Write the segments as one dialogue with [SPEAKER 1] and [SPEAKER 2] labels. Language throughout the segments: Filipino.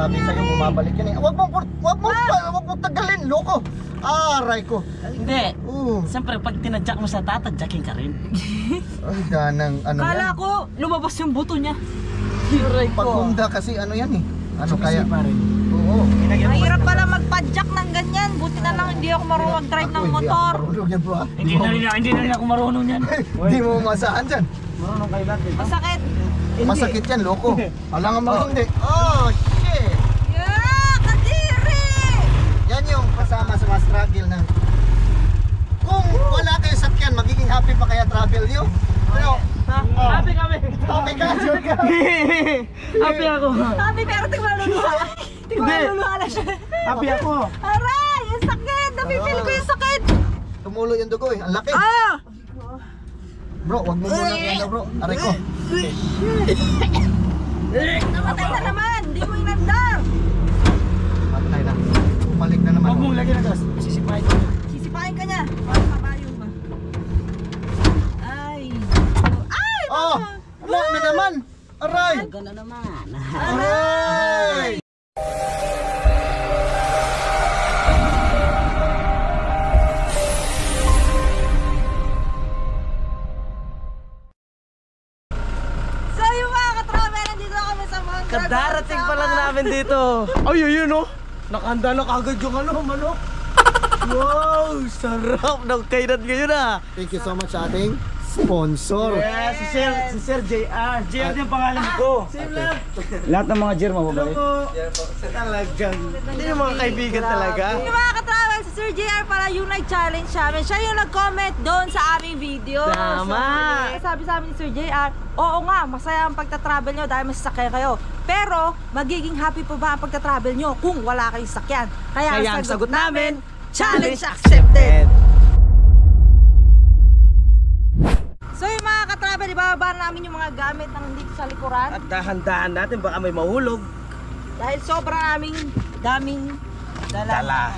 [SPEAKER 1] sabi sa'yo, bumabalik yan eh. Wag mong tagalin, loko. Aray ko.
[SPEAKER 2] Hindi. Siyempre, pag tinadyak mo sa tatadyakin ka rin.
[SPEAKER 1] Ay, ganang ano yan.
[SPEAKER 3] Kala ko, lumabas yung buto niya.
[SPEAKER 2] Aray ko.
[SPEAKER 1] Pag Honda kasi ano yan eh. Ano kaya? Oo.
[SPEAKER 3] Mahirap pala magpadyak ng ganyan. Buti na lang hindi ako marunong mag-drive ng motor.
[SPEAKER 2] Hindi na rin ako marunong yan.
[SPEAKER 1] Hindi mo masaan dyan.
[SPEAKER 2] Marunong kayo lahat.
[SPEAKER 3] Masakit.
[SPEAKER 1] Masakit yan, loko. Alam nga mga hindi. Oh, shit.
[SPEAKER 3] Yeah, kadiri!
[SPEAKER 1] Yan yung kasama sa mga struggle na kung wala kayo sakyan, magiging happy pa kaya travel nyo? Ano?
[SPEAKER 2] Happy kami.
[SPEAKER 1] Happy ka, sure ka.
[SPEAKER 2] Happy ako.
[SPEAKER 3] Sabi pero tigmaluluha. Tigmaluluha siya.
[SPEAKER 2] Happy ako.
[SPEAKER 3] Aray, yung sakit. Napipil ko yung sakit.
[SPEAKER 1] Tumulo yung dugo eh. Ang laki.
[SPEAKER 3] Ah!
[SPEAKER 1] Bro, wag mo muna ano bro. Aray ko.
[SPEAKER 3] Namatay na naman. Hindi mo inandar.
[SPEAKER 1] Patay na. Bumalik na naman.
[SPEAKER 2] Huwag mong lagyan ng gas. Sisipahin ko.
[SPEAKER 3] Sisipahin ka niya. Para mabayo ba? Ay. Ay!
[SPEAKER 1] Oh! Wala na naman. Aray!
[SPEAKER 2] Gana naman.
[SPEAKER 1] Aray!
[SPEAKER 3] So yung mga katravel, nandito na kami sa Mount Dragon.
[SPEAKER 2] Kadarating pa lang namin dito. Ay, yun oh. Nakahanda na kagad yung ano, manok. Wow, sarap ng kainan ngayon ah.
[SPEAKER 1] Thank you so much sa ating sponsor.
[SPEAKER 2] Yeah, si Sir JR. JR yung pangalan ko. Same lang. Lahat ng mga JR mababait. Talagang. Hindi yung mga kaibigan talaga.
[SPEAKER 3] Yung mga katravel, si Sir JR para yung nag-challenge sa amin. Siya yung nag-comment doon sa aming video.
[SPEAKER 2] Tama.
[SPEAKER 3] So, sabi sa amin ni Sir JR, oo nga, masaya ang pagta-travel nyo dahil may sasakyan kayo. Pero, magiging happy pa ba ang pagta-travel nyo kung wala kayong sasakyan? Kaya ang sagot namin, challenge accepted! So yung mga katravel, ibababa namin yung mga gamit ng dito sa likuran.
[SPEAKER 2] At dahan-dahan natin baka may mahulog.
[SPEAKER 3] Dahil sobrang daming dala.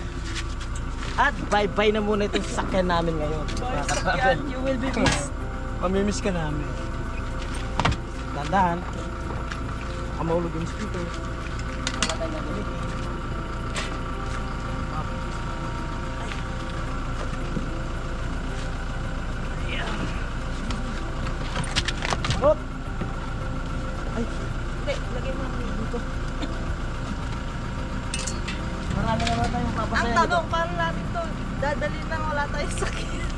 [SPEAKER 2] At bye-bye na muna itong sasakyan namin ngayon. Mga katravel.
[SPEAKER 3] You will be missed.
[SPEAKER 2] Mamimiss ka namin. Dahan-dahan. Baka mahulog yung mosquito. Mamatay na ulit. Hop! Ay!
[SPEAKER 3] Hindi, lagay mo lang dito.
[SPEAKER 2] Marami naman tayong
[SPEAKER 3] Ang
[SPEAKER 2] papasaya nito.
[SPEAKER 3] tanong, paano natin to? Dadalhin lang wala tayong sakyan.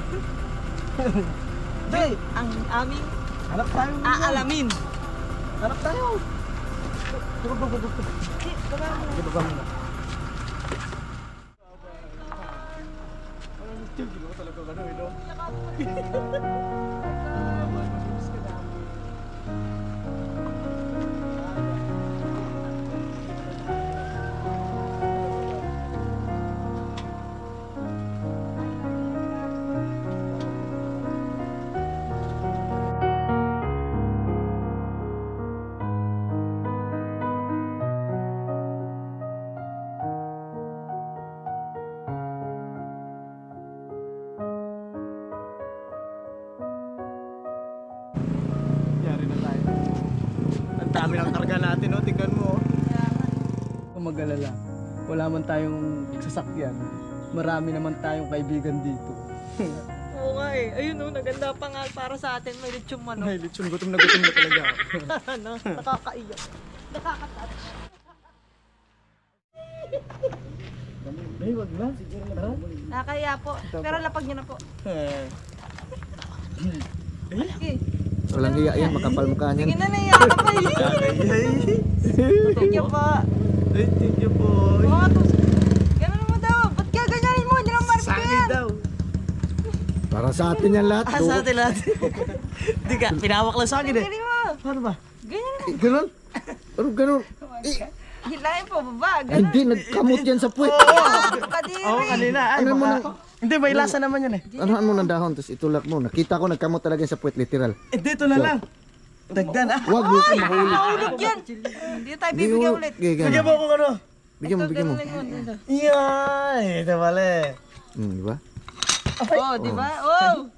[SPEAKER 2] Hindi!
[SPEAKER 3] Ang aming
[SPEAKER 2] Hanap tayo!
[SPEAKER 3] aalamin.
[SPEAKER 2] Hanap tayo! Tugog. Dito ba muna? Hindi ko talaga ano ino. Ang dami ng karga natin, oh. Tingnan mo, oh. Kung mag-alala, wala man tayong sasakyan. Marami naman tayong kaibigan dito.
[SPEAKER 3] Oo nga eh. Ayun oh, naganda pa nga para sa atin. May lechong manok.
[SPEAKER 2] May lechon, gutom na talaga ako.
[SPEAKER 3] Ano? Nakakaiyak. Nakakatouch.
[SPEAKER 2] Ay, wag na. Siguro na.
[SPEAKER 3] Nakakaya po. Pero lapag nyo na po. Okay.
[SPEAKER 1] Walang hiya yan, makapal mukha
[SPEAKER 3] Sige
[SPEAKER 1] niyan.
[SPEAKER 3] na, naiyak ka pa eh. Thank you po.
[SPEAKER 2] Ay, thank you po.
[SPEAKER 3] Mga to. Ganun mo daw. Ba't kaya ganyanin mo? Hindi naman marami
[SPEAKER 2] Sakit
[SPEAKER 3] yan.
[SPEAKER 2] daw.
[SPEAKER 1] Para sa atin yan lahat.
[SPEAKER 2] Sa atin lahat. Hindi ka, pinawak lang sa akin eh.
[SPEAKER 3] Galing mo.
[SPEAKER 2] Paano ba?
[SPEAKER 3] Ganyan mo.
[SPEAKER 1] Ganun? Ano ganun?
[SPEAKER 3] Hilahin po, baba.
[SPEAKER 1] Ay,
[SPEAKER 3] Ganun.
[SPEAKER 1] hindi, nagkamot yan sa puwet.
[SPEAKER 3] Kadiri.
[SPEAKER 2] Oo, kanina. Ay,
[SPEAKER 1] Ano mo
[SPEAKER 2] baka. Hindi, may lasa naman yan eh.
[SPEAKER 1] Anuhan mo ng dahon, tapos itulak mo. Nakita ko nagkamot talaga sa puwet, literal.
[SPEAKER 2] Dito na lang. Dagdan ah.
[SPEAKER 1] Wag mo kong mahuli.
[SPEAKER 3] Mahulog yan. Hindi tayo bibigyan ulit.
[SPEAKER 2] Bigyan mo akong ano.
[SPEAKER 1] Bigyan mo, bigyan mo.
[SPEAKER 2] Yan. Ito pala eh.
[SPEAKER 1] Di ba?
[SPEAKER 3] Oh, di ba? Oh!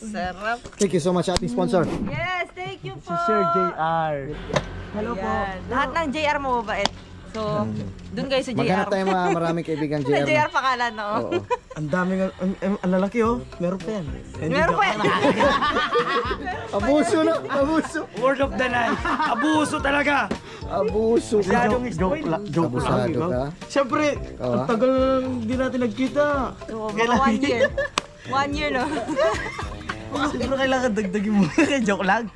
[SPEAKER 3] Sarap.
[SPEAKER 1] Thank you so much sa ating sponsor.
[SPEAKER 3] Yes, thank you po.
[SPEAKER 2] Si Sir JR. Hello po.
[SPEAKER 3] Yan. Lahat ng JR mababait. So, dun kayo sa JR.
[SPEAKER 1] Maghanap tayo mga maraming kaibigan
[SPEAKER 3] Na
[SPEAKER 1] JR.
[SPEAKER 3] JR pangalan, no?
[SPEAKER 1] Oo.
[SPEAKER 2] Ang daming, ang lalaki oh. Meron pa yan.
[SPEAKER 3] Meron pa yan.
[SPEAKER 1] Abuso na, abuso.
[SPEAKER 2] Word of the night. Abuso talaga.
[SPEAKER 1] Abuso.
[SPEAKER 2] Joke
[SPEAKER 1] Abusado ka.
[SPEAKER 2] Siyempre,
[SPEAKER 1] Oo,
[SPEAKER 2] ang tagal hindi natin nagkita.
[SPEAKER 3] So, mga 1 year. 1 year, no?
[SPEAKER 2] Siguro kailangan dagdagin mo. Joke lang.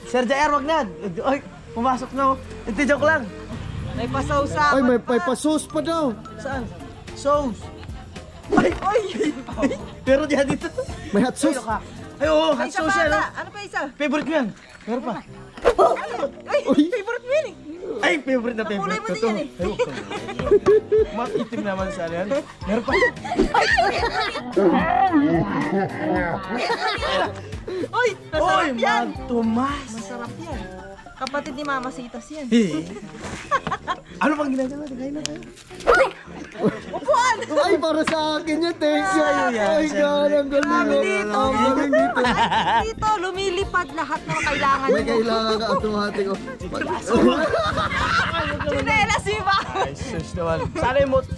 [SPEAKER 2] Sir JR, wag na. Ay, pumasok na oh. Ito joke lang.
[SPEAKER 3] May pasawsapan
[SPEAKER 1] Ay, may pasos pa daw.
[SPEAKER 2] Saan? Sauce. Ay! Pero diyan dito.
[SPEAKER 1] May hot sauce.
[SPEAKER 2] Ay, oo,
[SPEAKER 3] May
[SPEAKER 2] hot
[SPEAKER 3] isa
[SPEAKER 2] sauce
[SPEAKER 3] pa
[SPEAKER 2] yan.
[SPEAKER 3] ata. Ano pa isa?
[SPEAKER 2] Favorite ko yan. Meron pa.
[SPEAKER 3] Ay, favorite mo yun eh.
[SPEAKER 2] Ay, favorite na favorite.
[SPEAKER 3] Kulay mo din
[SPEAKER 2] Totoo.
[SPEAKER 3] yan eh.
[SPEAKER 2] Ayun. Matitim naman sa yan. Meron pa.
[SPEAKER 3] Uy,
[SPEAKER 2] Oy,
[SPEAKER 3] masarap yan.
[SPEAKER 2] Tomas.
[SPEAKER 3] Masarap yan. Kapatid ni Mama Sitas yan.
[SPEAKER 2] Ano pang ginagawa natin? Kain na tayo.
[SPEAKER 3] Upuan!
[SPEAKER 1] Ay, para sa akin yun. Thanks.
[SPEAKER 2] Sa'yo yan,
[SPEAKER 1] Ay,
[SPEAKER 2] siyempre.
[SPEAKER 1] God, ang galing.
[SPEAKER 3] Marami dito.
[SPEAKER 1] Ang galing dito.
[SPEAKER 3] Dito, lumilipad lahat ng kailangan
[SPEAKER 1] May
[SPEAKER 3] mo.
[SPEAKER 1] kailangan ka automatic. Oh.
[SPEAKER 3] Sinelas mo ba?
[SPEAKER 2] Ay, sus naman.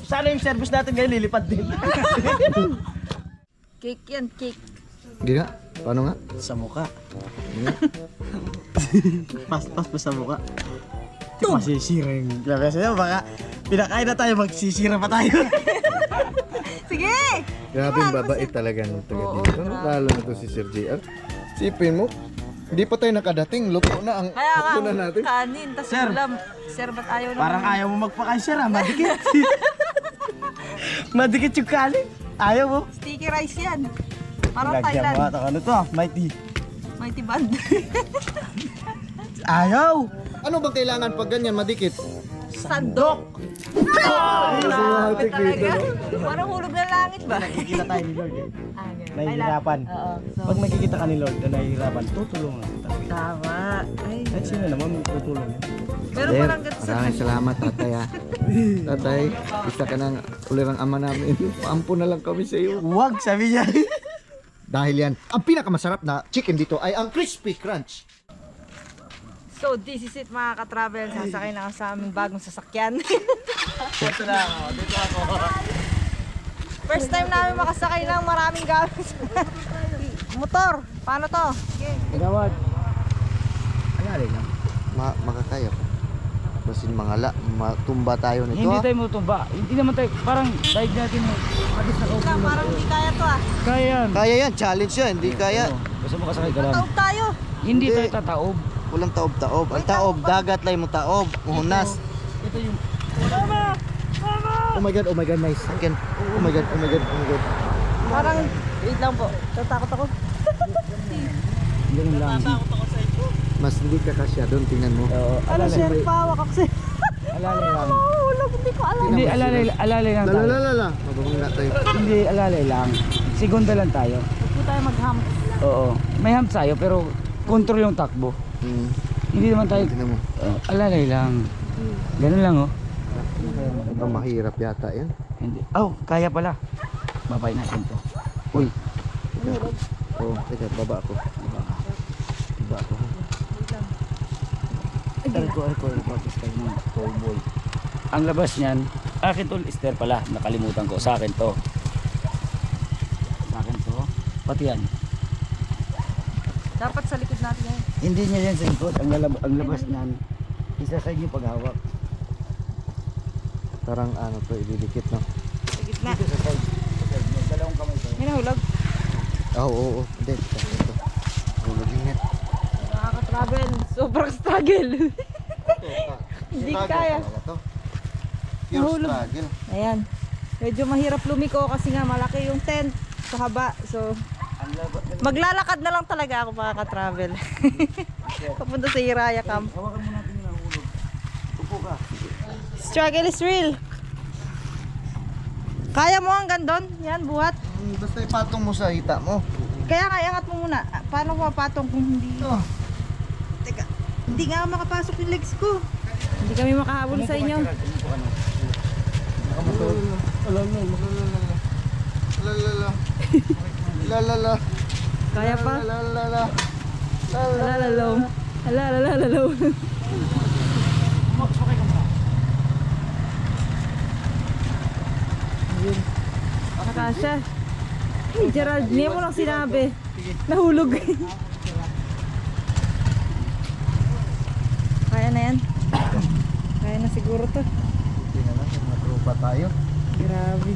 [SPEAKER 2] Sana yung service natin ngayon lilipad din.
[SPEAKER 3] Cake yan, cake.
[SPEAKER 1] Hindi nga. Paano nga?
[SPEAKER 2] Sa mukha. Pas sa mukha. Masisira yung grabe sa'yo. Baka pinakain na tayo, magsisira pa tayo.
[SPEAKER 3] Sige!
[SPEAKER 1] Grabing babait talaga ng taga
[SPEAKER 3] Oo,
[SPEAKER 1] dito.
[SPEAKER 3] grabe.
[SPEAKER 1] Lalo na to si Sir JR. Sipin mo, hindi pa tayo nakadating. Luto na ang
[SPEAKER 3] Kaya nga,
[SPEAKER 1] luto na natin.
[SPEAKER 3] kanin, tas
[SPEAKER 2] Sir.
[SPEAKER 3] ulam. Sir, ba't ayaw naman?
[SPEAKER 2] Parang ayaw mo magpakain, sir, ha? Madikit. Madikit yung kanin. Ayaw mo.
[SPEAKER 3] Sticky rice yan. Parang
[SPEAKER 2] Lagyan
[SPEAKER 3] Thailand.
[SPEAKER 2] mo ata. Ano to, mighty.
[SPEAKER 3] Mighty band.
[SPEAKER 2] Ayaw.
[SPEAKER 1] Ano bang kailangan pag ganyan madikit?
[SPEAKER 3] Sandok.
[SPEAKER 1] Grabe
[SPEAKER 3] Grabe talaga. Parang hulog ng langit ba?
[SPEAKER 2] Nakikita tayo ni Lord eh.
[SPEAKER 3] Ah, ganun.
[SPEAKER 2] Nahihirapan.
[SPEAKER 3] Oo. So,
[SPEAKER 2] Pag makikita ka ni Lord na nahihirapan, tutulungan kita.
[SPEAKER 3] tama. Ay,
[SPEAKER 2] Kahit sino naman tutulong.
[SPEAKER 3] pero
[SPEAKER 1] Sir,
[SPEAKER 3] parang ganun sa...
[SPEAKER 1] maraming salamat tatay ha. Tatay, isa ka ng ulirang ama namin. Paampo na lang kami sa iyo.
[SPEAKER 2] Huwag, sabi niya.
[SPEAKER 1] Dahil yan, ang pinakamasarap na chicken dito ay ang crispy crunch.
[SPEAKER 3] So, this is it mga ka-travel. Sasakay na ako sa aming bagong sasakyan.
[SPEAKER 2] Dito na ako. Dito ako.
[SPEAKER 3] First time namin makasakay ng maraming gamit. Motor, paano to? Okay.
[SPEAKER 2] Gawad. Ayari lang.
[SPEAKER 1] Makakaya pa. Basin matumba tayo nito
[SPEAKER 4] Hindi
[SPEAKER 1] ha.
[SPEAKER 4] tayo mutumba. Hindi naman tayo, parang daig natin mo. Agis na
[SPEAKER 3] Wait lang, parang hindi kaya to ah.
[SPEAKER 4] Kaya yan.
[SPEAKER 1] Kaya yan, challenge yan, hindi kaya.
[SPEAKER 4] Basta makasakay ka lang.
[SPEAKER 3] Taog tayo.
[SPEAKER 4] Hindi
[SPEAKER 1] Hindi.
[SPEAKER 4] tayo tataob.
[SPEAKER 1] Walang taob-taob. Ang taob, dagat lang mo taob. Muhunas.
[SPEAKER 4] Ito yung...
[SPEAKER 1] Oh my god, nice. Again. Oh my god.
[SPEAKER 3] Parang, wait lang po. Tatakot ako.
[SPEAKER 4] Ganun lang.
[SPEAKER 1] Mas hindi ka kasya doon, tingnan mo.
[SPEAKER 4] Oo,
[SPEAKER 3] Ano
[SPEAKER 4] alalay.
[SPEAKER 3] sir, pawak ako sir.
[SPEAKER 4] Alalay lang.
[SPEAKER 3] Mahulog, hindi ko alam.
[SPEAKER 4] Hindi, alalay lang tayo.
[SPEAKER 1] Lalalala. Mababangga tayo.
[SPEAKER 4] Hindi, alalay lang. Segunda lang tayo.
[SPEAKER 3] Huwag po tayo mag-hump.
[SPEAKER 4] Oo. May hump tayo pero control yung takbo. Hindi naman tayo...
[SPEAKER 1] Tingnan mo.
[SPEAKER 4] alalay lang. Ganun lang oh.
[SPEAKER 1] Ang mahirap yata yan.
[SPEAKER 4] Hindi. Oh, kaya pala. Babay natin to.
[SPEAKER 1] Uy. Oh, teka, baba ako. Baba ako.
[SPEAKER 4] Alcohol, focus kayo ng cowboy. Ang labas niyan, akin to, Esther pala, nakalimutan ko. Sa akin to. Sa akin to. Pati yan.
[SPEAKER 3] Dapat sa likod natin yan.
[SPEAKER 4] Hindi niya yan sa likod. Ang labas niyan, isa sa inyo paghawak.
[SPEAKER 1] Parang ano to, ididikit no?
[SPEAKER 3] Sa gitna.
[SPEAKER 4] Dito sa side. Sa side niya, dalawang kamay to.
[SPEAKER 3] May nahulog.
[SPEAKER 1] Oo. Hindi. Ito. Hulugin yan.
[SPEAKER 3] Nakaka-travel. Sobrang struggle. Hindi kaya.
[SPEAKER 1] Pure
[SPEAKER 3] Nahulog.
[SPEAKER 1] struggle.
[SPEAKER 3] Ayan. Medyo mahirap lumiko kasi nga malaki yung tent. So haba. So maglalakad na lang talaga ako makaka-travel. Papunta sa Hiraya Camp.
[SPEAKER 4] Hawakan mo natin yung nahulog. Upo ka.
[SPEAKER 3] Struggle is real. Kaya mo hanggang doon? Yan, buhat.
[SPEAKER 1] Basta ipatong mo sa hita mo.
[SPEAKER 3] Kaya nga, iangat mo muna. Paano ko mapatong kung hindi? Teka, hindi nga makapasok yung legs ko. Hindi kami makahabol sa inyo.
[SPEAKER 1] Lalala.
[SPEAKER 3] Kaya pa?
[SPEAKER 1] Lalalala.
[SPEAKER 3] Alalalaw. Alalalaw. Ayun. Nakasya. Hey, Gerald, hindi mo lang sinabi. Nahulog. Kaya na yan. Kaya na siguro to.
[SPEAKER 1] Hindi na lang, mga tropa tayo.
[SPEAKER 3] Grabe.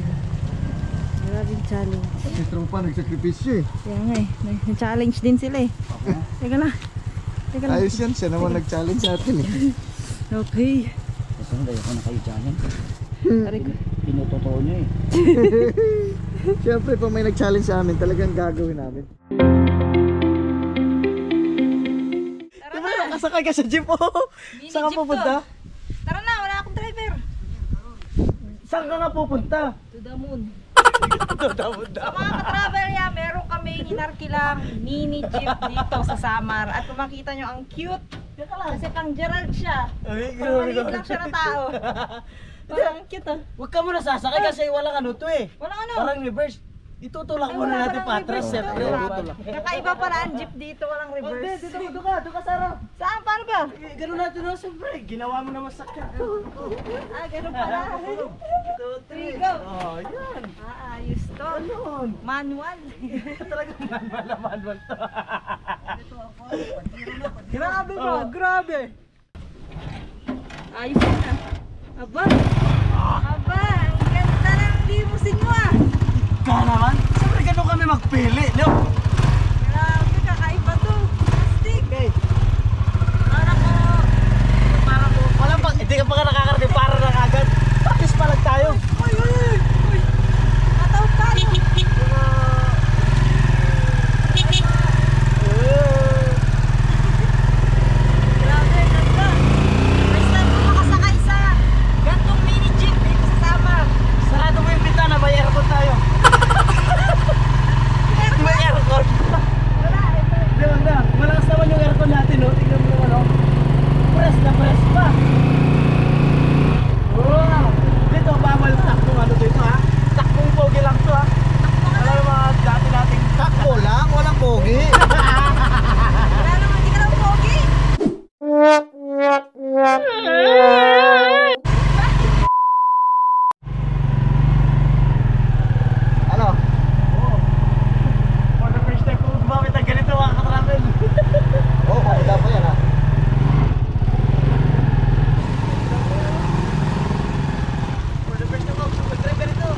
[SPEAKER 3] Grabe yung challenge.
[SPEAKER 1] Pati tropa nagsakripisyo eh.
[SPEAKER 3] Kaya nga eh. Nag-challenge din sila eh. Teka na. Teka na.
[SPEAKER 1] Ayos yan, siya naman nag-challenge sa atin eh.
[SPEAKER 3] Okay.
[SPEAKER 4] Kasi hindi ako na kayo challenge.
[SPEAKER 3] Aray ko.
[SPEAKER 4] Pinutotoo nyo eh.
[SPEAKER 1] Siyempre pag may nag-challenge sa amin, talagang gagawin namin.
[SPEAKER 3] Tara na.
[SPEAKER 2] Nakasakay ka sa jeep oh.
[SPEAKER 3] Mini
[SPEAKER 2] Saan ka
[SPEAKER 3] jeep
[SPEAKER 2] pupunta?
[SPEAKER 3] to. Tara na, wala akong driver.
[SPEAKER 2] Saan ka nga pupunta?
[SPEAKER 3] To the moon.
[SPEAKER 2] Dada-dada.
[SPEAKER 3] Sa mga ka-travel ya, meron kaming inarkilang mini jeep dito sa Samar. At kung makita nyo, ang cute. Kasi pang Gerald siya.
[SPEAKER 2] Ay,
[SPEAKER 3] Pang maliit lang siya na tao. Parang cute ah.
[SPEAKER 2] Huwag ka muna sasakay kasi walang ano to eh.
[SPEAKER 3] Walang ano.
[SPEAKER 2] Parang reverse. Itutulak
[SPEAKER 3] Ay,
[SPEAKER 2] muna
[SPEAKER 3] wala
[SPEAKER 2] natin
[SPEAKER 3] palang
[SPEAKER 2] patras,
[SPEAKER 3] reverse
[SPEAKER 2] siyempre.
[SPEAKER 3] to.
[SPEAKER 2] Tutulak.
[SPEAKER 3] Kakaiba pala ang jeep dito, walang reverse.
[SPEAKER 2] Dito ka Sarah.
[SPEAKER 3] Saan? Paano ba?
[SPEAKER 2] Ganun natin no, siyempre. Ginawa mo naman sakyan.
[SPEAKER 3] Ah, ganun pala.
[SPEAKER 2] 2,
[SPEAKER 3] 3, go.
[SPEAKER 2] Oh, yan.
[SPEAKER 3] Ah, ayos to.
[SPEAKER 2] Ganun.
[SPEAKER 3] Manual.
[SPEAKER 2] Talagang manual to. Grabe ba? Grabe.
[SPEAKER 3] Ayos yun ah. Aba. Aba, ang ganda ng limousine mo ah.
[SPEAKER 2] Ka naman. Siyempre ganun kami magpili. No?
[SPEAKER 3] Grabe, kakaiba to. Plastic.
[SPEAKER 2] Okay.
[SPEAKER 3] Parang ko.
[SPEAKER 2] Walang pag, hindi ka pa nakakarating para na agad. Practice pa lang tayo.
[SPEAKER 3] Uy, uy, uy. Uy. Matawag tayo. Grabe, ganda. First time ko makasakay sa gantong mini jeep dito sa Samar.
[SPEAKER 2] Sarado mo yung bintana, may aircon tayo. May aircon.
[SPEAKER 3] Wala, ito.
[SPEAKER 2] Diyan na, malakas naman yung aircon natin, no? Tingnan mo naman, no? Press na press pa. Wow! Dito, bawal takbong ano dito, ha? Takbong pogi lang to, ha? Wala yung mga dati nating
[SPEAKER 1] Takbo lang, walang pogi.
[SPEAKER 3] Wala naman, hindi ka naman pogi.
[SPEAKER 1] Ano?
[SPEAKER 2] For the first time ko gumamit ng ganito, mga ka-travel.
[SPEAKER 1] Oo, maganda pa yan ha.
[SPEAKER 2] For the first time ko mag-drive ganito.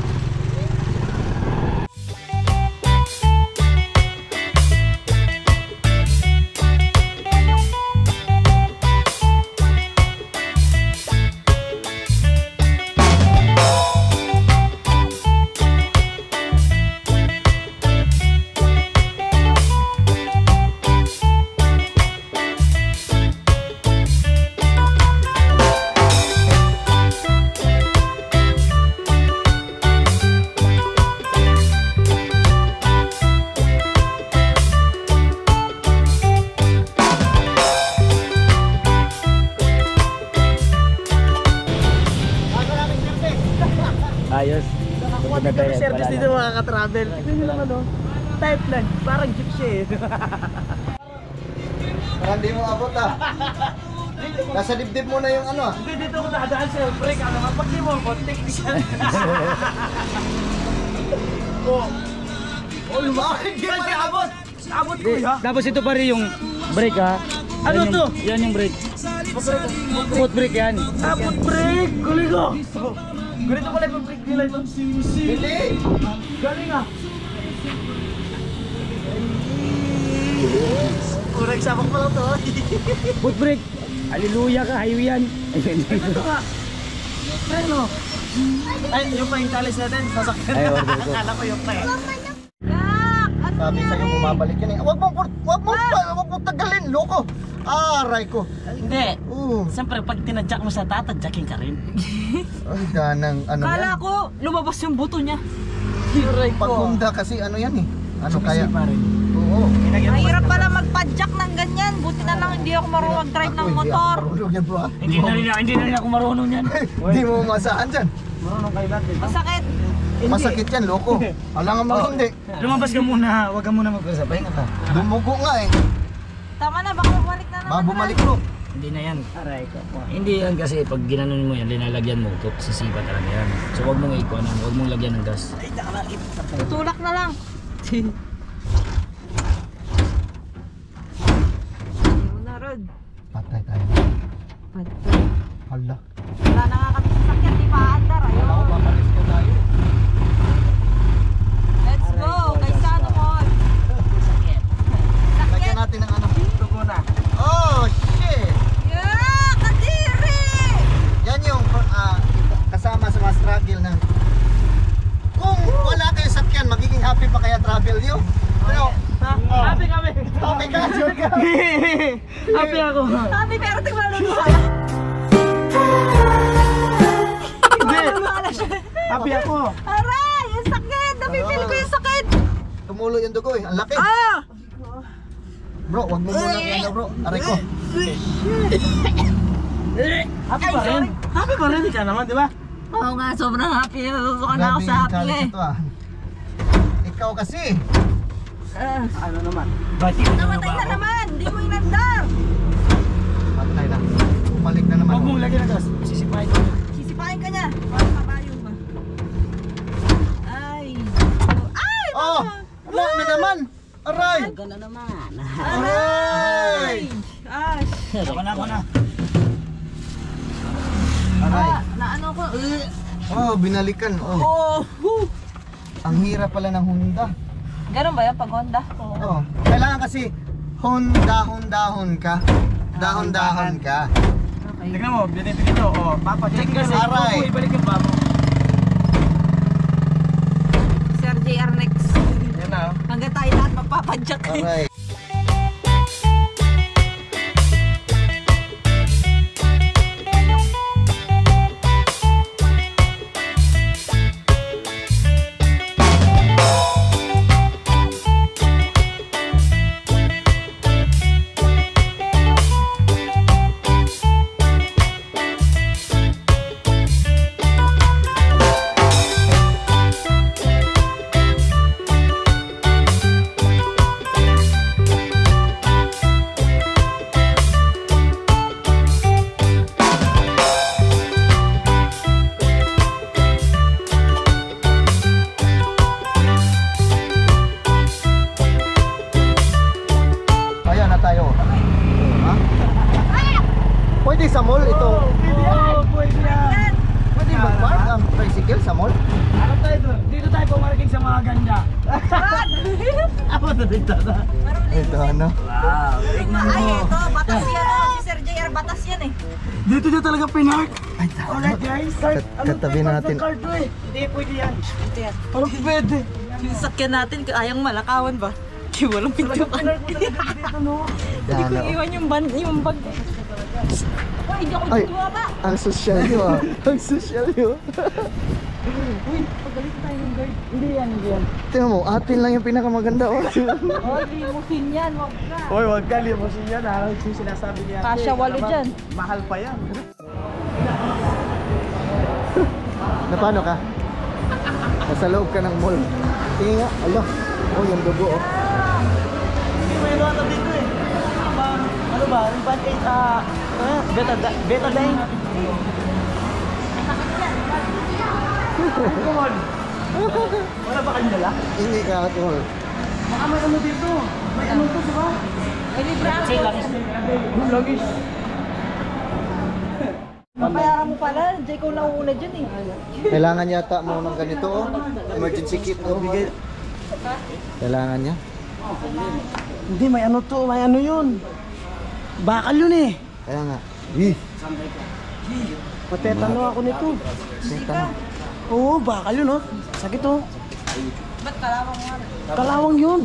[SPEAKER 4] Ayos.
[SPEAKER 2] Nakakuha din kami service dito mga ka-travel. Tignan nyo naman, no? Type lang, parang jeep siya eh.
[SPEAKER 1] Parang di mo abot ha. Nasa dibdib mo na yung ano ah.
[SPEAKER 2] Hindi dito ako dadaan sa break. Ano nga, pag di mo ako, technical. Oh. Oh, bakit di pa abot? Abot ko ya.
[SPEAKER 4] Tapos ito pa rin yung brake ha.
[SPEAKER 2] Ano
[SPEAKER 4] Yan
[SPEAKER 2] to?
[SPEAKER 4] Yan yung brake. Foot brake yan.
[SPEAKER 2] Abot break! Galing ah! Ganito pala yung break nila ito.
[SPEAKER 1] Hindi!
[SPEAKER 2] Galing ah! Kurang sabak pa lang to.
[SPEAKER 4] Foot brake. Hallelujah ka, highway yan.
[SPEAKER 2] Ito nga. Ano? Ay, yung pa yung talis natin. Sasakyan
[SPEAKER 4] Ay,
[SPEAKER 2] na.
[SPEAKER 4] order ko.
[SPEAKER 2] Akala ko yung pa eh.
[SPEAKER 3] Yak! Ano
[SPEAKER 1] Sabi sa'yo bumabalik yan eh. Wag mo tagalin, loko. Aray ko.
[SPEAKER 2] Hindi.
[SPEAKER 1] Oo.
[SPEAKER 2] Siyempre, pag tinadyak mo sa tatadyakin ka rin.
[SPEAKER 1] Ay, ganang ano
[SPEAKER 3] Kala
[SPEAKER 1] yan.
[SPEAKER 3] ko, lumabas yung buto niya.
[SPEAKER 2] Hiray
[SPEAKER 1] Pag Honda kasi ano yan eh. Ano kaya?
[SPEAKER 2] pa rin.
[SPEAKER 1] Oo.
[SPEAKER 3] Mahirap pala magpadjak ng ganyan. Buti na lang hindi ako marunong mag-drive ng
[SPEAKER 1] Ako, hindi ako
[SPEAKER 3] motor.
[SPEAKER 1] marunong yan bro ah.
[SPEAKER 4] Hindi na rin ako marunong yan.
[SPEAKER 1] Hindi mo masahan dyan.
[SPEAKER 2] Marunong kayo natin.
[SPEAKER 3] Masakit.
[SPEAKER 1] Masakit yan, loko. Alangan mo hindi.
[SPEAKER 2] Lumabas ka muna, huwag ka muna magpasabay nga ka.
[SPEAKER 1] Dumugo nga eh.
[SPEAKER 3] Tama na, baka bumalik na naman.
[SPEAKER 1] Bumalik bro.
[SPEAKER 4] Hindi na yan.
[SPEAKER 2] Aray ko po.
[SPEAKER 4] Hindi yan kasi pag ginanon mo yan, linalagyan mo, sisipa talaga yan. So huwag mong ikuan, huwag mong lagyan ng gas.
[SPEAKER 3] Tutulak na lang. Ayun na, Rod.
[SPEAKER 1] Patay tayo.
[SPEAKER 3] Patay.
[SPEAKER 1] Hala.
[SPEAKER 3] Wala na nga kami sasakyan, di pa andar. Ayun.
[SPEAKER 1] Mamalis ko tayo.
[SPEAKER 3] Let's go. Kaysa ano mo.
[SPEAKER 1] Lagyan
[SPEAKER 3] Sakyan.
[SPEAKER 1] natin ng ano.
[SPEAKER 2] Tugo na.
[SPEAKER 1] Oh shit!
[SPEAKER 3] Yeah, kadiri.
[SPEAKER 1] Yan yung kasama sa mga struggle ng kung wala kayong sakyan, magiging happy pa kaya travel nyo? Ano?
[SPEAKER 2] Happy kami.
[SPEAKER 1] Happy ka, sure ka?
[SPEAKER 2] Happy ako.
[SPEAKER 3] Sabi, pero tingnan mo.
[SPEAKER 2] Hindi. Happy ako.
[SPEAKER 3] Aray, yung sakit. Napipil ko yung sakit.
[SPEAKER 1] Tumulo yung dugo eh, ang laki.
[SPEAKER 3] Ah!
[SPEAKER 1] Bro, wag mo muna kaya bro. Aray ko.
[SPEAKER 2] Happy pa rin. Happy pa rin ka naman, di ba?
[SPEAKER 3] Oo nga, sobrang happy. Nasusuka na ako
[SPEAKER 1] Grabe
[SPEAKER 3] sa
[SPEAKER 1] yung
[SPEAKER 3] happy
[SPEAKER 1] challenge
[SPEAKER 3] eh.
[SPEAKER 1] ito ah. Ikaw kasi.
[SPEAKER 2] Ano naman? Bati ko
[SPEAKER 3] Namatay na naman. Hindi mo inandar.
[SPEAKER 1] Patay na. Bumalik na naman.
[SPEAKER 2] Huwag mong lagyan ng gas. Sisipahin ko.
[SPEAKER 3] Sisipain ka niya. Para kabayo ba? Ay. Ay!
[SPEAKER 1] Oh! Wala na naman! Aray!
[SPEAKER 3] Gana naman.
[SPEAKER 1] Aray!
[SPEAKER 3] Ay!
[SPEAKER 4] Ako na.
[SPEAKER 1] Aray!
[SPEAKER 3] Na ano ko?
[SPEAKER 1] Oh, binalikan. Oh.
[SPEAKER 3] Oh!
[SPEAKER 1] Ang hirap pala ng Honda.
[SPEAKER 3] Ganun ba yan pag Honda?
[SPEAKER 1] Oh. Kailangan kasi Honda-Hondahon ka. Dahon-dahon ka.
[SPEAKER 3] Okay.
[SPEAKER 2] Tignan mo, binibig ito. Oh, papacheck kasi.
[SPEAKER 1] Aray.
[SPEAKER 2] Ibalik yung babo.
[SPEAKER 3] Sir JR next.
[SPEAKER 2] Yan na.
[SPEAKER 3] Hanggang tayo lahat magpapadyak.
[SPEAKER 1] Aray. Ayan na tayo. Ha? Pwede sa mall itong
[SPEAKER 2] Oh, pwede yan.
[SPEAKER 1] pwede mag-park ang tricycle sa mall?
[SPEAKER 2] Ano tayo doon? Dito tayo pumarating sa mga ganda. Ako na dito na.
[SPEAKER 1] Ito ano?
[SPEAKER 2] Wow, tignan
[SPEAKER 3] Ay,
[SPEAKER 2] mo.
[SPEAKER 3] ito. Batas yan. Si Sir JR, batas yan eh.
[SPEAKER 2] Dito niya talaga pinark.
[SPEAKER 1] Ay,
[SPEAKER 2] Alright guys, start.
[SPEAKER 1] Katabi natin.
[SPEAKER 2] Hindi pwede yan.
[SPEAKER 3] Ito yan.
[SPEAKER 2] Ano pwede?
[SPEAKER 3] Yung sakyan natin, ayang malakawan ba? Di walang
[SPEAKER 2] Talaga
[SPEAKER 3] pintuan.
[SPEAKER 2] pinark mo talaga dito no.
[SPEAKER 3] Hindi ko
[SPEAKER 1] Yan, oh.
[SPEAKER 3] iwan yung bag. Ay, hindi ako
[SPEAKER 1] Ay.
[SPEAKER 3] bumaba.
[SPEAKER 1] Ang social nyo ah. Ang social nyo.
[SPEAKER 3] Uy, pagalit tayo ng guard.
[SPEAKER 2] Hindi yan.
[SPEAKER 1] Tingnan mo, atin lang yung pinakamaganda oh.
[SPEAKER 3] Oh, limousine yan, wag ka.
[SPEAKER 2] Hoy, wag ka limousine yan. Ano yung sinasabi niya?
[SPEAKER 3] Kasya walo dyan.
[SPEAKER 2] Mahal pa yan.
[SPEAKER 1] Na paano ka? Nasa loob ka ng mall. Tingin nga, ala. Oh, yung dugo oh.
[SPEAKER 2] Hindi, may ano dito eh. Ano ba? Yung band-aid, betadine. Come on. Wala ba kayong dala?
[SPEAKER 1] Hindi ka at mall.
[SPEAKER 2] Baka may ano dito. May ano to, di ba?
[SPEAKER 3] Ay, libre ako.
[SPEAKER 2] Lagis.
[SPEAKER 3] Mapayaran mo pala, hindi ko nauuna dyan eh.
[SPEAKER 1] Kailangan yata mo ng ganito oh. Emergency kit oh. Kailangan niya.
[SPEAKER 2] Hindi, may ano to. May ano yun. Bakal yun eh.
[SPEAKER 1] Kaya nga. Ih,
[SPEAKER 2] Matetano ako nito.
[SPEAKER 1] sita na.
[SPEAKER 2] Oo, bakal yun oh. Sakit oh.
[SPEAKER 3] Ba't kalawang mo nga?
[SPEAKER 2] Kalawang yun.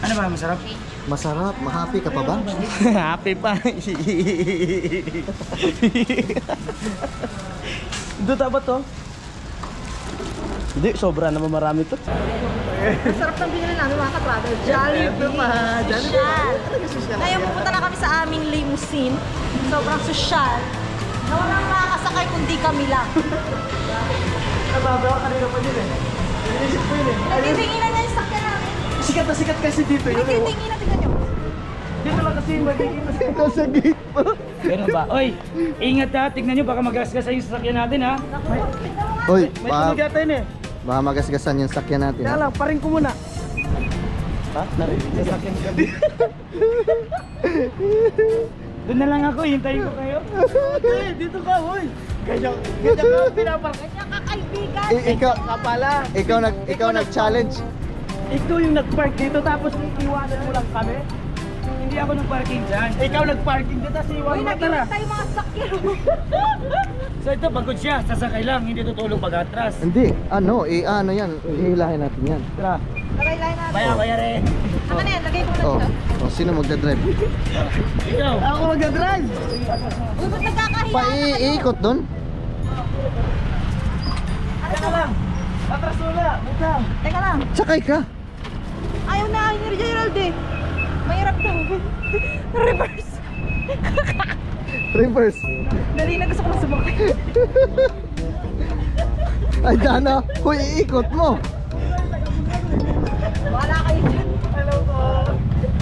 [SPEAKER 2] Ano ba, masarap?
[SPEAKER 1] Masarap, mahappy ka pa ba?
[SPEAKER 2] Happy pa. Ito dapat to. Hindi, sobra naman marami to.
[SPEAKER 3] Masarap ng binili namin mga ka-travel. Jollibee. Sosyal. Ngayon pupunta na kami sa aming limousine. Sobrang sosyal. Na walang makakasama sasakay kundi kami lang.
[SPEAKER 2] Nababaw ka kanina pa yun eh. Inisip ko yun eh.
[SPEAKER 3] Titinginan niya yung sakyan namin.
[SPEAKER 2] Sikat na sikat kasi dito yun eh.
[SPEAKER 3] Titinginan, tingnan niyo.
[SPEAKER 2] Dito lang kasi magiging nasa gate pa.
[SPEAKER 4] Ganun ba? Oy, ingat ha. Tignan nyo, baka magasgasan yung sasakyan natin ha.
[SPEAKER 1] Uy,
[SPEAKER 2] May tunog yata yun eh.
[SPEAKER 1] baka magasgasan yung sakyan natin.
[SPEAKER 2] Kaya
[SPEAKER 1] Ha?
[SPEAKER 2] lang, paring ko muna. Ha? Narinig sa sasakyan kami.
[SPEAKER 4] Doon na lang ako, hintayin ko kayo.
[SPEAKER 2] Hey, dito ka, hoy. Ganyan ka, pinapark.
[SPEAKER 3] Kanya kakaibigan.
[SPEAKER 1] Ikaw nag-challenge.
[SPEAKER 2] Ikaw yung nag-park dito tapos iwanan mo lang kami.
[SPEAKER 4] Hindi ako nang parking dyan.
[SPEAKER 2] Ikaw nag-parking dito tapos
[SPEAKER 3] Uy,
[SPEAKER 2] iwanan mo. Tara.
[SPEAKER 3] nag-iwag tayo mga sakyan.
[SPEAKER 4] So ito, pagod siya. Sasakay lang, hindi tutulog pag-atras.
[SPEAKER 1] Hindi, ano yan, ihilahin natin yan.
[SPEAKER 2] Tara.
[SPEAKER 3] Tagay-lay natin.
[SPEAKER 4] Kaya rin.
[SPEAKER 3] Ano na yan? Lagay ko na
[SPEAKER 1] Oh,
[SPEAKER 3] dito.
[SPEAKER 1] sino magdadrive?
[SPEAKER 4] Ikaw.
[SPEAKER 2] Ako mag-drive.
[SPEAKER 3] Uy, ba't nagkakahiya?
[SPEAKER 1] Paiikot doon?
[SPEAKER 2] Teka lang. Atras muna. Buka.
[SPEAKER 3] Teka lang.
[SPEAKER 1] Sakay ka.
[SPEAKER 3] Ayaw na ayaw ni Gerald eh. Mahirap daw. Reverse.
[SPEAKER 1] Reverse.
[SPEAKER 3] Dali na, gusto ko na sumakay.
[SPEAKER 1] Ay, Dana. Huy, iikot mo.
[SPEAKER 3] Wala kayo dyan.
[SPEAKER 2] Hello po.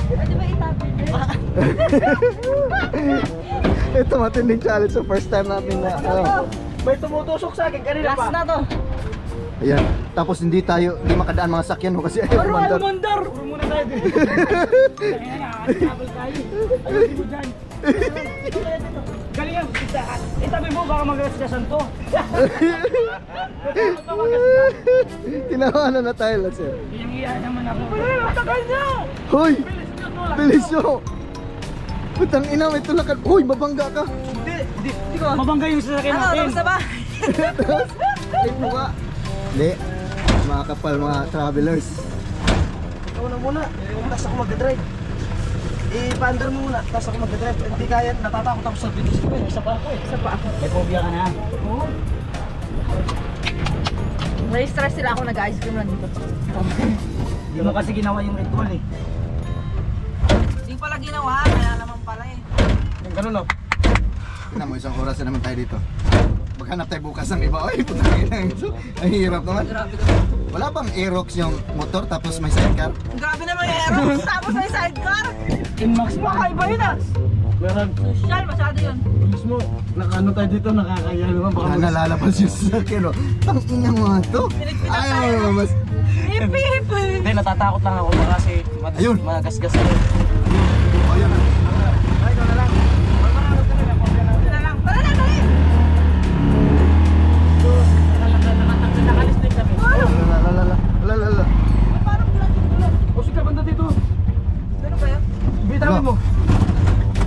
[SPEAKER 3] Pwede ba itapon?
[SPEAKER 1] Ito matinding challenge. So first time namin na,
[SPEAKER 2] May tumutusok sa akin kanina pa.
[SPEAKER 3] Last na to.
[SPEAKER 1] Ayan. Tapos hindi makadaan mga sakyan mo kasi ayaw mandar.
[SPEAKER 2] Mandar. Puro muna tayo dito.
[SPEAKER 4] Kaya na, habol tayo. Ayun mo dyan. Galing yan. Itabi mo, baka magasgasan to.
[SPEAKER 1] Tinawanan na tayo lang, sir.
[SPEAKER 4] Iyang-iya naman ako.
[SPEAKER 2] Tagal niya.
[SPEAKER 1] Hoy! Bilis nyo! Putang ina, may tulakan. Hoy, mabangga ka!
[SPEAKER 2] Hindi ko.
[SPEAKER 4] Mabangga yung sasakyan
[SPEAKER 3] Ano,
[SPEAKER 4] natin.
[SPEAKER 3] tapos na ba?
[SPEAKER 1] Ay, buka! Hindi. Mga kapal, mga travelers.
[SPEAKER 2] Ikaw na muna. Tapos ako mag-drive. I-pander mo muna. Tapos ako mag-drive. Hindi kaya. Natatakot ako sa bilis ko eh. Isa pa ako eh. Isa pa ako.
[SPEAKER 4] May phobia ka na.
[SPEAKER 2] Oo.
[SPEAKER 3] May stress sila ako nag-ice cream lang dito.
[SPEAKER 4] Hindi mo kasi ginawa yung ritual eh.
[SPEAKER 3] Hindi pala ginawa, kaya naman pala eh.
[SPEAKER 2] Yung ganun no.
[SPEAKER 1] Na mo, isang oras na naman tayo dito. Maghanap tayo bukas ng iba. Ay, putang ina ito. Ang hirap naman.
[SPEAKER 3] Grabe naman.
[SPEAKER 1] Wala bang Aerox yung motor tapos may sidecar?
[SPEAKER 3] Grabe naman yung aerox, tapos may sidecar.
[SPEAKER 4] Inmax pa.
[SPEAKER 3] Kakaiba yun ah.
[SPEAKER 2] Meron.
[SPEAKER 3] Social, masyado yun.
[SPEAKER 2] Bilis mo. Nakano tayo dito. Nakakaya naman. Baka
[SPEAKER 1] Baka nalalabas yung sasakyan, no? Ang ina mo nga to. Ayaw mo mas...
[SPEAKER 3] Hip hip.
[SPEAKER 2] Hindi, natatakot lang ako baka kasi
[SPEAKER 1] Ayun.
[SPEAKER 2] magasgas ako.
[SPEAKER 1] Ayun.
[SPEAKER 2] Ay, ikaw na lang.
[SPEAKER 3] Tara lang, tara na, dali.
[SPEAKER 2] Nakalistik kami.
[SPEAKER 1] Lalala.
[SPEAKER 3] Parang bulat yung bulat.
[SPEAKER 2] O sige, banda dito.
[SPEAKER 3] Ano ba yan?
[SPEAKER 2] Bitawan mo.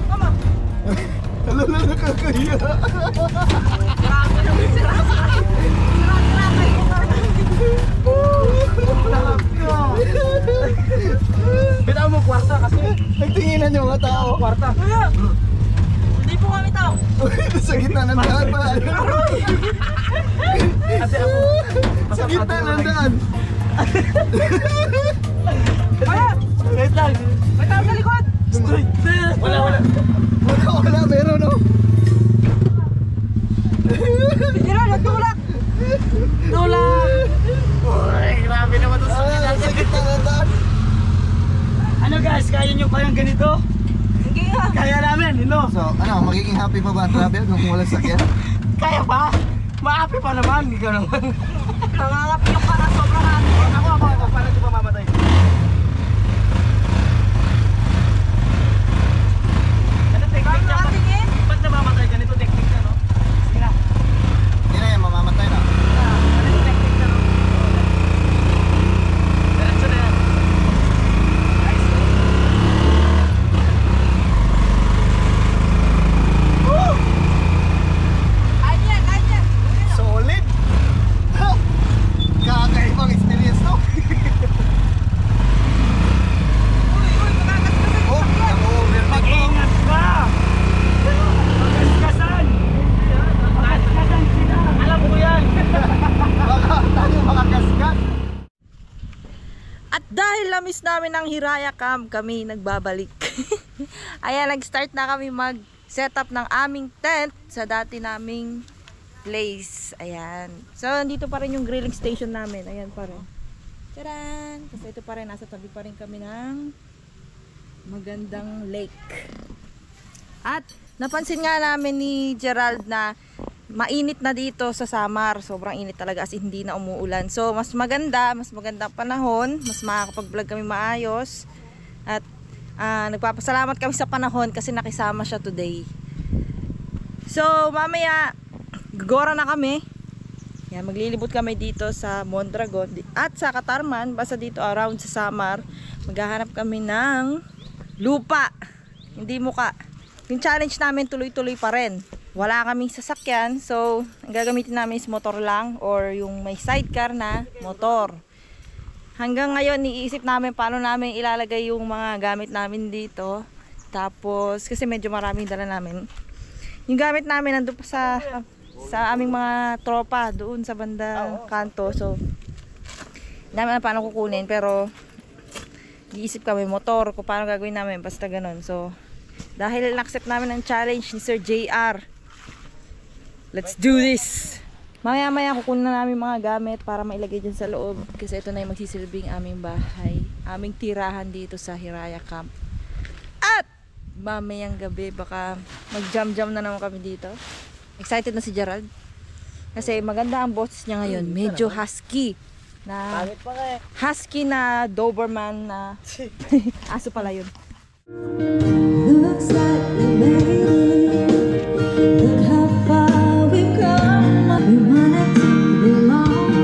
[SPEAKER 3] Tama.
[SPEAKER 1] Lalala, nakakahiya.
[SPEAKER 3] Grabe naman sila. Sira-sira kayo.
[SPEAKER 2] Bitawan mo kwarta kasi.
[SPEAKER 1] Nagtinginan yung mga tao.
[SPEAKER 2] Kwarta.
[SPEAKER 3] Hindi po kami tao.
[SPEAKER 1] Sa gitna ng daan pa.
[SPEAKER 2] Kasi ako.
[SPEAKER 1] Sa gitna ng daan.
[SPEAKER 3] Kaya,
[SPEAKER 2] Wait lang.
[SPEAKER 3] may tao sa likod.
[SPEAKER 2] Wala.
[SPEAKER 1] Wala, meron, no?
[SPEAKER 3] Gerald, nagtulak. Tulak.
[SPEAKER 2] Ay, grabe naman ito
[SPEAKER 1] Sa gitna ng daan.
[SPEAKER 4] Ano guys, kaya nyo pa yung ganito?
[SPEAKER 3] Hindi nga.
[SPEAKER 2] Kaya namin, no?
[SPEAKER 1] So, ano, magiging happy pa ba ang travel kung walang sakyan?
[SPEAKER 2] Kaya pa? Maapi pa naman. Ikaw naman.
[SPEAKER 3] Nangangap yung para sobrang hati.
[SPEAKER 2] Ako. Paano di pa mamatay? Ano technique niya?
[SPEAKER 3] Tingin.
[SPEAKER 2] Ba't namamatay ganito technique niya, no? Sige na.
[SPEAKER 1] Hindi na yan, mamamatay na.
[SPEAKER 2] Ano yung technique niya, no? Diretso na yan. Nice.
[SPEAKER 3] Kanya, kanya.
[SPEAKER 1] Solid! Ha! Kakaibang experience to. Oh, naka-overtake mo.
[SPEAKER 4] Mag-ingat ka! Magasgasan! Magasgasan sila!
[SPEAKER 2] Alam ko yan.
[SPEAKER 1] Baka tayo makakaskas.
[SPEAKER 3] At dahil lamis namin ang Hiraya Camp, kami nagbabalik. Ayan, nag-start na kami mag-setup ng aming tent sa dati naming place. Ayan. So, nandito pa rin yung grilling station namin. Ayan pa rin. Tcharan! Kasi ito pa rin, nasa tabi pa rin kami ng magandang lake. At napansin nga namin ni Gerald na mainit na dito sa Samar. Sobrang init talaga, as in hindi na umuulan. So, mas magandang panahon. Mas makakapag-vlog kami maayos. At nagpapasalamat kami sa panahon kasi nakisama siya today. So, mamaya gagora na kami. Yan, maglilibot kami dito sa Mondragon at sa Katarman, basta dito around sa Samar. Maghahanap kami ng lupa, hindi muka. Yung challenge namin tuloy-tuloy pa rin. Wala kaming sasakyan, so ang gagamitin namin is motor lang or yung may sidecar na motor. Hanggang ngayon, iisip namin paano namin ilalagay yung mga gamit namin dito. Tapos, kasi medyo maraming dala namin. Yung gamit namin nandun pa sa aming mga tropa doon sa banda kanto. So, dami na paano kukunin. Pero, iisip kami motor kung paano gagawin namin. Basta ganun. So, dahil na-accept namin ang challenge ni Sir JR, let's do this! Maya-maya kukunin na namin mga gamit para mailagay dyan sa loob. Kasi ito na yung magsisilbing aming bahay. Aming tirahan dito sa Hiraya Camp. At mamayang gabi baka mag-jam-jam na naman kami dito. Excited na si Gerald. Kasi maganda ang boses niya ngayon. Medyo husky. Husky na Doberman na aso pala yun.
[SPEAKER 5] Looks like we made it. Look how far we've come. We wanna take the long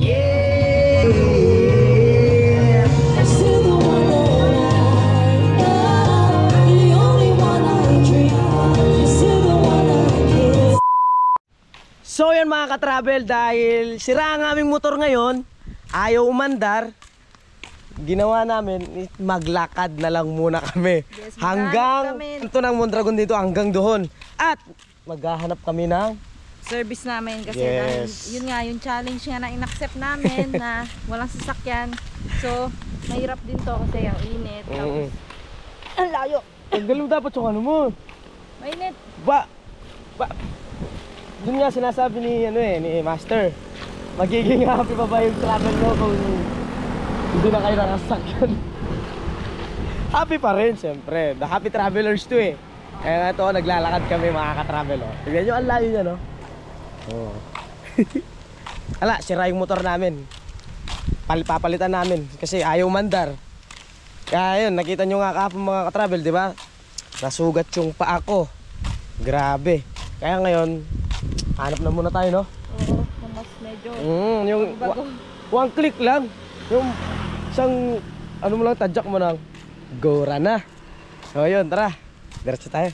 [SPEAKER 5] yeah. Still the one that I love, the only one I dream of. You're still the one I kiss.
[SPEAKER 4] So yan mga ka-travel, dahil sira ang aming motor ngayon, ayaw umandar, ginawa namin, maglakad na lang muna kami.
[SPEAKER 3] Yes,
[SPEAKER 4] hanggang
[SPEAKER 3] maghahanap kami.
[SPEAKER 4] ito ng Mondragon dito, hanggang doon. At maghahanap kami ng
[SPEAKER 3] Service namin kasi
[SPEAKER 4] Yes.
[SPEAKER 3] dahil yun nga yung challenge nga na inaccept namin na walang sasakyan. So, mahirap din to kasi ang init. Tapos, ang layo.
[SPEAKER 4] Tanggalin mo dapat yung ano mo.
[SPEAKER 3] Mainit.
[SPEAKER 4] Yun nga sinasabi ni ni Master. Magiging happy pa ba yung travel mo kung hindi na kayo nakasakyan? Happy pa rin, siyempre. The happy travelers to eh. Kaya nga ito, naglalakad kami mga ka-travel. Oh. Tignan nyo, ang layo niya, no? Oh. Ala, sira yung motor namin. Papalitan namin kasi ayaw mandar. Kaya yun, nakita nyo nga kahapon mga ka-travel, di ba? Nasugat yung paa ko. Grabe. Kaya ngayon, hanap na muna tayo, no?
[SPEAKER 3] Oo, mas medyo
[SPEAKER 4] Yung
[SPEAKER 3] bago.
[SPEAKER 4] one click lang. Yung isang ano mo lang, tadyak mo ng gora na. So yun, tara. Diretso tayo.